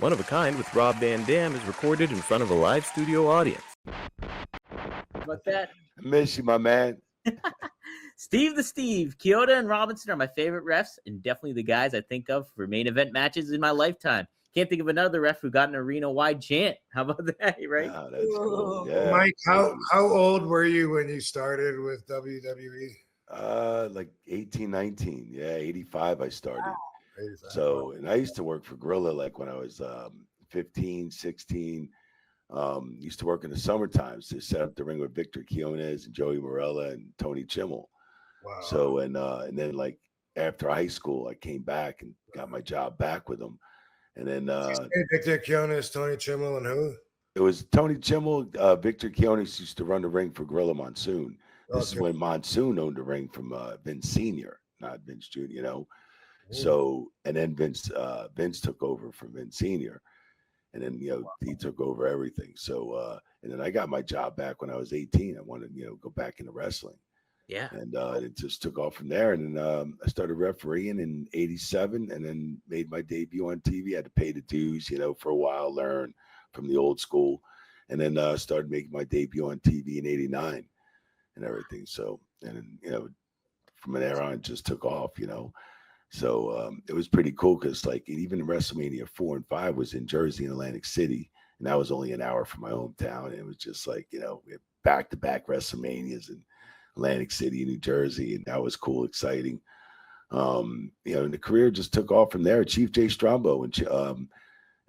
One of a Kind with Rob Van Dam is recorded in front of a live studio audience. About that. I miss you, my man. Steve Chioda and Robinson are my favorite refs and definitely the guys I think of for main event matches in my lifetime. Can't think of another ref who got an arena-wide chant. How about that, right? Oh, that's cool. Yeah. Mike, how old were you when you started with WWE? Like 18, 19. Yeah, 85 I started. Wow. 85. So, and I used to work for Gorilla like when I was 15, 16. Used to work in the summer times to set up the ring with Victor Quiones and Joey Morella and Tony Chimmel. Wow. So, and then like after high school, I came back and got my job back with them. And then Victor Quiones, Tony Chimmel, and who? It was Tony Chimmel. Victor Quiones used to run the ring for Gorilla Monsoon. This is when Monsoon owned the ring from Vince Sr., not Vince Jr., you know. So, and then Vince took over from Vince Sr., and then, you know, he took over everything. So, and then I got my job back when I was 18. I wanted, you know, go back into wrestling. Yeah. And it just took off from there. And then I started refereeing in 87 and then made my debut on TV. I had to pay the dues, you know, for a while, learn from the old school. And then started making my debut on TV in 89 and everything. So, and then, you know, from there on, it just took off, you know. So it was pretty cool because, like, even WrestleMania 4 and 5 was in Jersey and Atlantic City. And that was only an hour from my hometown. And it was just like, you know, back-to-back WrestleManias and Atlantic City, New Jersey, and that was cool, exciting. You know, and the career just took off from there. Chief Jay Strombo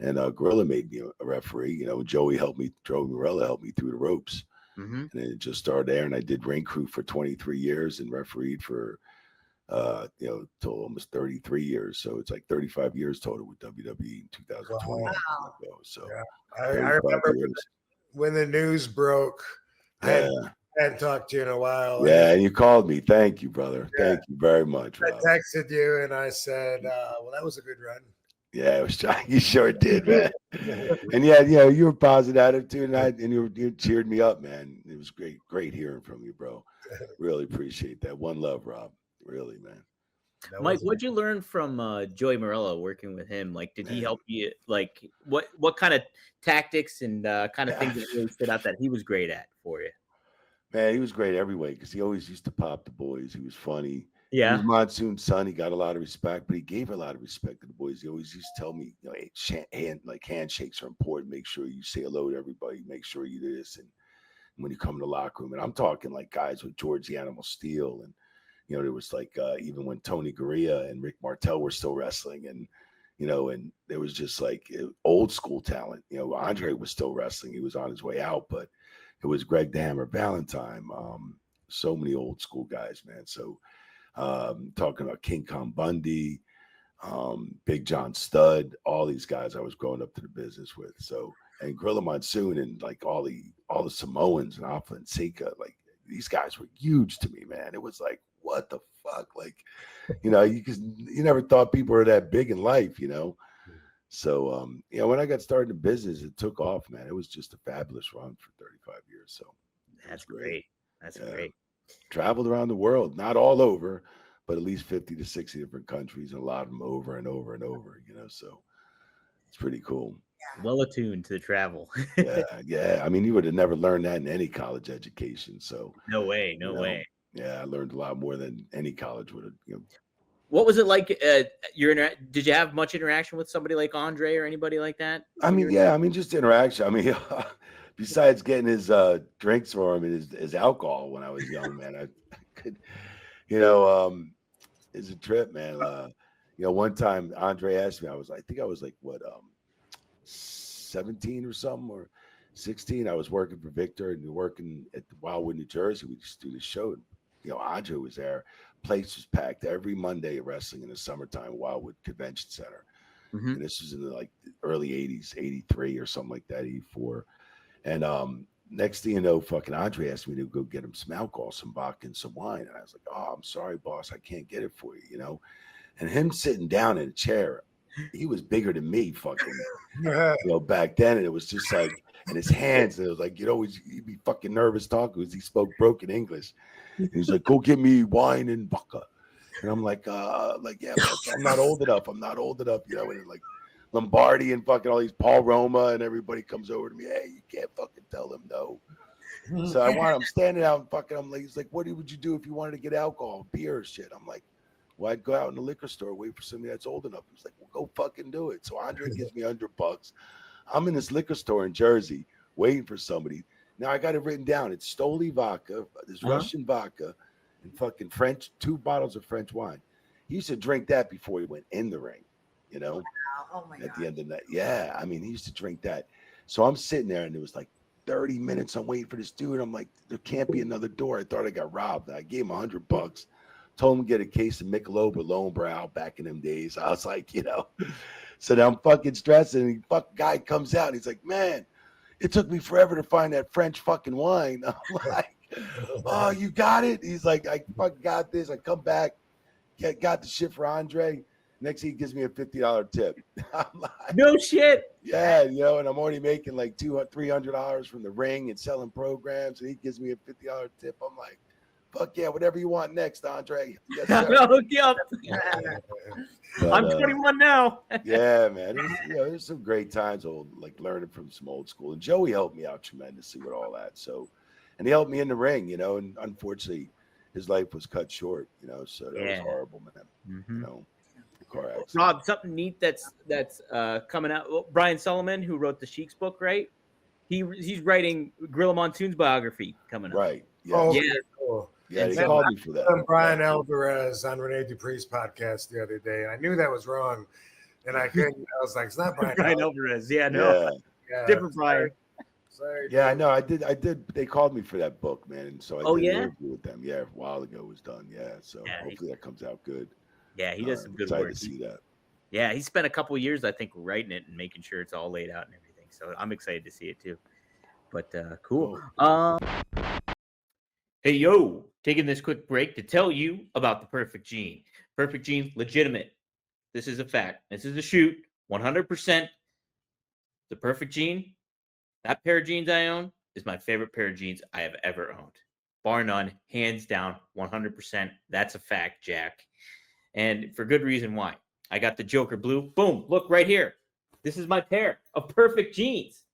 and Gorilla made me a referee. You know, Joey Morella helped me through the ropes, and then it just started there. And I did ring crew for 23 years and refereed for you know, till almost 33 years. So it's like 35 years total with WWE in 2020. Wow. So yeah. I remember when the news broke. Yeah. I hadn't talked to you in a while. Yeah, and you called me. Thank you, brother. Yeah. Thank you very much, Rob. I texted you and I said, well, that was a good run. Yeah, it was. You sure did, man. And yeah, you were positive attitude, and you cheered me up, man. It was great hearing from you, bro. Really appreciate that. One love, Rob. Really, man. Mike, what'd you learn from Joey Morella working with him? Like, did he help you? Like, what kind of tactics and kind of things that really stood out that he was great at for you? Man, he was great every way because he always used to pop the boys. He was funny. Yeah. He was Monsoon's son. He got a lot of respect, but he gave a lot of respect to the boys. He always used to tell me, you know, handshakes are important. Make sure you say hello to everybody. Make sure you do this. And when you come to the locker room, and I'm talking like guys with George the Animal Steel, and you know, there was like even when Tony Gurria and Rick Martel were still wrestling, and you know, and there was just like old school talent. You know, Andre was still wrestling. He was on his way out, but it was Greg the Hammer Valentine. So many old school guys, man. So talking about King Kong Bundy, Big John Studd, all these guys I was growing up to the business with. So, and Gorilla Monsoon and like all the Samoans and Alpha and Seika, like these guys were huge to me, man. It was like, what the fuck? Like, you know, you never thought people were that big in life, you know? So, you know, when I got started in business, it took off, man. It was just a fabulous run for 35 years. So that's great. That's great. Traveled around the world, not all over, but at least 50 to 60 different countries, and a lot of them over and over and over, you know, so it's pretty cool. Well attuned to travel. Yeah. I mean, you would have never learned that in any college education. So no way. Yeah, I learned a lot more than any college would have, you know. What was it like? Did you have much interaction with somebody like Andre or anybody like that? I mean, just interaction. I mean, besides getting his drinks for him and his alcohol when I was young, man, I could, you know, it's a trip, man. You know, one time Andre asked me, I think I was like, what, 17 or something, or 16. I was working for Victor and working at the Wildwood, New Jersey. We just do the show. You know, Andre was there. Place was packed every Monday of wrestling in the summertime, Wildwood Convention Center. And this was in the like early 80s, 83 or something like that, 84. And next thing you know, fucking Andre asked me to go get him some alcohol, some vodka and some wine. And I was like, oh, I'm sorry, boss. I can't get it for you, you know? And him sitting down in a chair, he was bigger than me, fucking, you know, back then. And it was just like, and his hands, and it was like, you know, he'd be fucking nervous talking because he spoke broken English. And he's like, go get me wine and vodka. And I'm like, yeah, I'm not old enough. You know, and like Lombardi and fucking all these Paul Roma and everybody comes over to me. Hey, you can't fucking tell them no. So I'm standing out and fucking, I'm like, he's like, what would you do if you wanted to get alcohol, beer or shit? I'm like, well, I'd go out in the liquor store, wait for somebody that's old enough. He's like, well, go fucking do it. So Andre gives me $100. I'm in this liquor store in Jersey waiting for somebody. Now I got it written down. It's Stoli vodka, this Russian vodka, and fucking French, 2 bottles of French wine. He used to drink that before he went in the ring, you know? Wow. Oh my God. At the end of the night. Yeah, I mean, he used to drink that. So I'm sitting there and it was like 30 minutes. I'm waiting for this dude. I'm like, there can't be another door. I thought I got robbed. I gave him $100. Told him to get a case of Michelob or Lone Brow back in them days. I was like, you know. So now I'm fucking stressing. And the fucking guy comes out and he's like, man, it took me forever to find that French fucking wine. I'm like, oh, you got it? He's like, I fucking got this. I come back, got the shit for Andre. Next he gives me a $50 tip. I'm like, No shit. yeah, you know, and I'm already making like $300 from the ring and selling programs, and he gives me a $50 tip. I'm like, fuck yeah, whatever you want next, Andre. Yes, sir. I'll hook you up. But, I'm 21 now. yeah, man. It was, you know, there's some great times, like learning from some old school. And Joey helped me out tremendously with all that. So, and he helped me in the ring, you know. And unfortunately, his life was cut short, you know. So that was horrible, man. You know, car accident. Rob, something neat that's coming out. Well, Brian Sullivan, who wrote the Sheik's book, right? He's writing Gorilla Monsoon's biography coming up. Right. Yeah. Oh, Yeah. cool. Yeah, they so called me for that. Brian Alvarez on Rene Dupree's podcast the other day, and I knew that was wrong, and I couldn't. I was like, "It's not Brian." Brian Alvarez. Yeah, no, Yeah. different Brian. Sorry. Yeah, I know. I did. They called me for that book, man. And so I did yeah? an interview with them. Yeah, a while ago it was done. Yeah. So hopefully that comes out good. Yeah, he does some good excited work. to see that. Yeah, he spent a couple years, I think, writing it and making sure it's all laid out and everything. So I'm excited to see it too. But cool. Hey, yo, taking this quick break to tell you about the Perfect Gene. Perfect Gene, legitimate. This is a fact. This is a shoot. 100%. The Perfect Gene, that pair of jeans I own is my favorite pair of jeans I have ever owned. Bar none, hands down, 100%. That's a fact, Jack. And for good reason why. I got the Joker Blue. Boom, look right here. This is my pair of Perfect Jeans.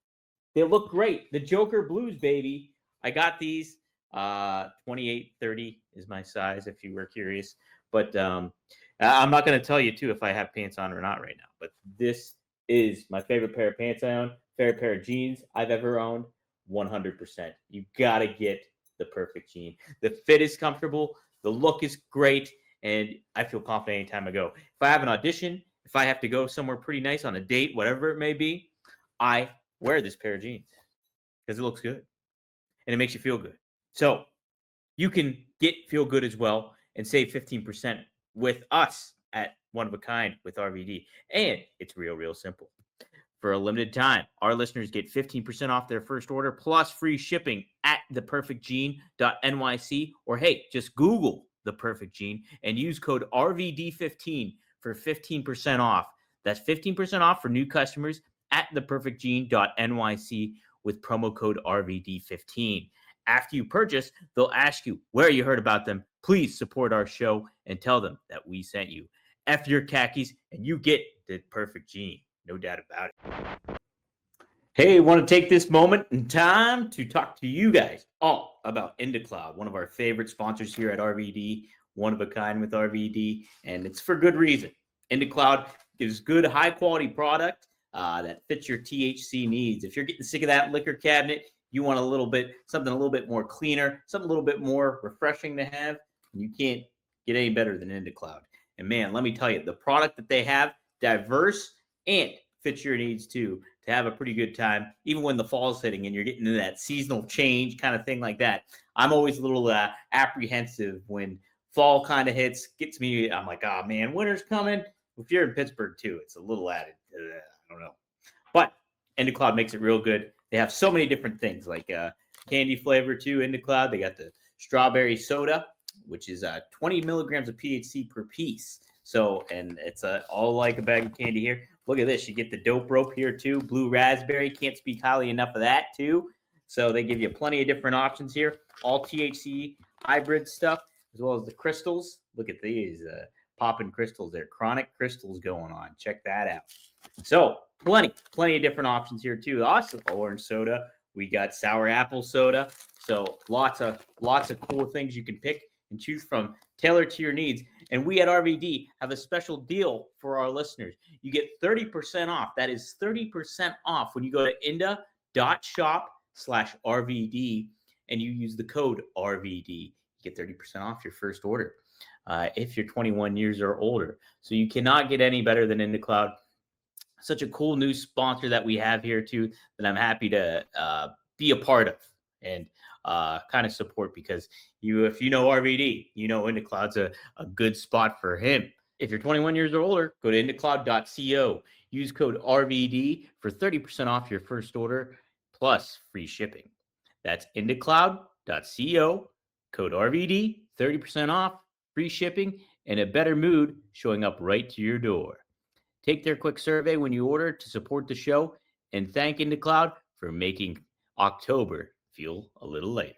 They look great. The Joker Blues, baby. I got these. 28-30 is my size, if you were curious. But I'm not going to tell you, too, if I have pants on or not right now. But this is my favorite pair of pants I own, favorite pair of jeans I've ever owned, 100%. You got to get the Perfect Gene. The fit is comfortable. The look is great. And I feel confident anytime I go. If I have an audition, if I have to go somewhere pretty nice on a date, whatever it may be, I wear this pair of jeans because it looks good and it makes you feel good. So you can feel good as well and save 15% with us at One of a Kind with RVD. And it's real simple. For a limited time, our listeners get 15% off their first order plus free shipping at theperfectgene.nyc, or hey, just Google The Perfect Gene and use code RVD15 for 15% off. That's 15% off for new customers at theperfectgene.nyc with promo code RVD15. After you purchase, they'll ask you where you heard about them. Please support our show and tell them that we sent you. F your khakis and you get the Perfect Gene. No doubt about it. Hey, want to take this moment in time to talk to you guys all about IndaCloud, one of our favorite sponsors here at RVD, One of a Kind with RVD, and it's for good reason. IndaCloud gives good, high-quality product that fits your THC needs. If you're getting sick of that liquor cabinet, you want something a little bit more cleaner, something a little bit more refreshing to have, you can't get any better than IndaCloud. And man, let me tell you, the product that they have, diverse and fits your needs too, to have a pretty good time, even when the fall's hitting and you're getting into that seasonal change kind of thing like that. I'm always a little apprehensive when fall kind of hits, gets me. I'm like, oh man, winter's coming. If you're in Pittsburgh too, it's a little added. I don't know. But IndaCloud makes it real good. They have so many different things like candy flavor too. IndaCloud. They got the strawberry soda, which is 20 milligrams of THC per piece. So, and it's all like a bag of candy here. Look at this. You get the dope rope here too. Blue raspberry. Can't speak highly enough of that too. So they give you plenty of different options here. All THC hybrid stuff, as well as the crystals. Look at these. popping crystals there. Chronic crystals going on. Check that out. So plenty of different options here too. Awesome. Orange soda. We got sour apple soda. So lots of cool things you can pick and choose from, tailored to your needs. And we at RVD have a special deal for our listeners. You get 30% off. That is 30% off when you go to inda.shop/RVD and you use the code RVD. You get 30% off your first order if you're 21 years or older. So you cannot get any better than IndaCloud. Such a cool new sponsor that we have here too, that I'm happy to be a part of and kind of support, because if you know RVD, you know IndaCloud's a good spot for him. If you're 21 years or older, go to indacloud.co. Use code RVD for 30% off your first order plus free shipping. That's indacloud.co, code RVD, 30% off, free shipping, and a better mood showing up right to your door. Take their quick survey when you order to support the show, and thank IndaCloud for making October feel a little later.